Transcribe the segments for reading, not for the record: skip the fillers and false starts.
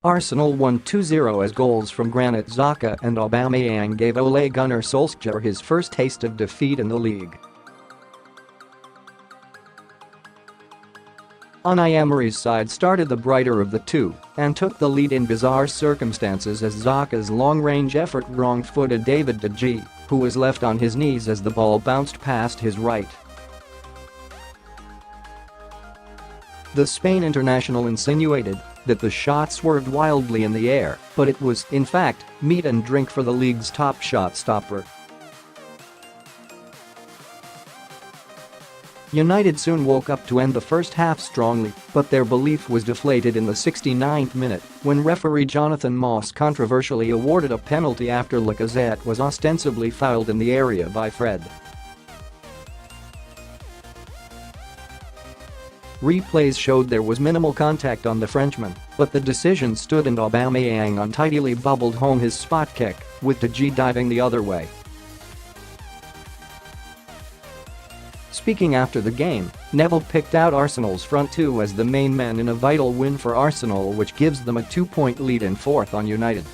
Arsenal won 2-0 as goals from Granit Xhaka and Aubameyang gave Ole Gunnar Solskjaer his first taste of defeat in the league. Unai Emery's side started the brighter of the two and took the lead in bizarre circumstances as Xhaka's long-range effort wrong-footed David de Gea, who was left on his knees as the ball bounced past his right. The Spain international insinuated that the shot swerved wildly in the air, but it was, in fact, meat and drink for the league's top shot stopper. United soon woke up to end the first half strongly, but their belief was deflated in the 69th minute when referee Jonathan Moss controversially awarded a penalty after Lacazette was ostensibly fouled in the area by Fred. Replays showed there was minimal contact on the Frenchman, but the decision stood and Aubameyang untidily bobbled home his spot kick, with de Gea diving the other way. Speaking after the game, Neville picked out Arsenal's front two as the main men in a vital win for Arsenal, which gives them a 2-point lead in fourth on United.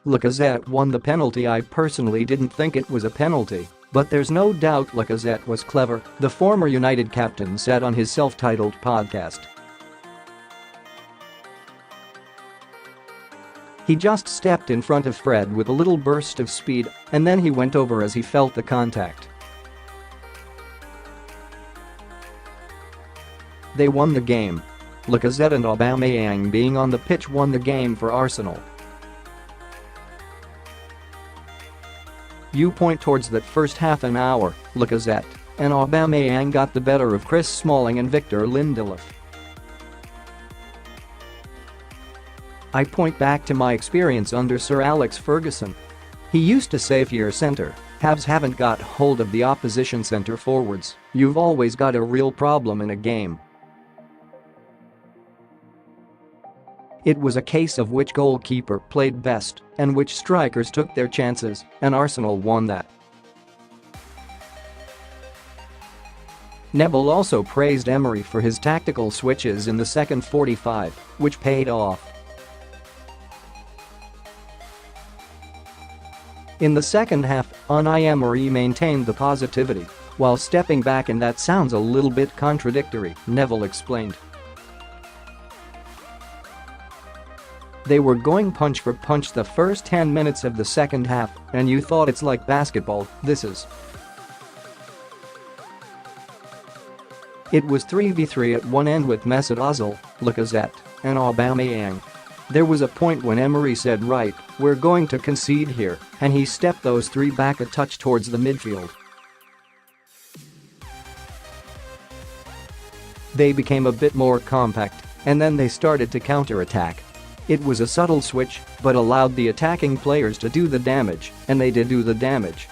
Lacazette won the penalty. I personally didn't think it was a penalty, but there's no doubt Lacazette was clever, the former United captain said on his self-titled podcast. He just stepped in front of Fred with a little burst of speed, and then he went over as he felt the contact. They won the game. Lacazette and Aubameyang being on the pitch won the game for Arsenal. You point towards that first half an hour, Lacazette and Aubameyang got the better of Chris Smalling and Victor Lindelof. I point back to my experience under Sir Alex Ferguson. He used to say if your centre halves haven't got hold of the opposition centre forwards, you've always got a real problem in a game. It was a case of which goalkeeper played best and which strikers took their chances, and Arsenal won that. Neville also praised Emery for his tactical switches in the second 45, which paid off. In the second half, Unai Emery maintained the positivity while stepping back, and that sounds a little bit contradictory, Neville explained. They were going punch for punch the first 10 minutes of the second half, and you thought it's like basketball, this is. It was 3v3 at one end with Mesut, Ozil, Lacazette, and Aubameyang. There was a point when Emery said, right, we're going to concede here, and he stepped those three back a touch towards the midfield. They became a bit more compact, and then they started to counter-attack. It was a subtle switch, but allowed the attacking players to do the damage, and they did do the damage.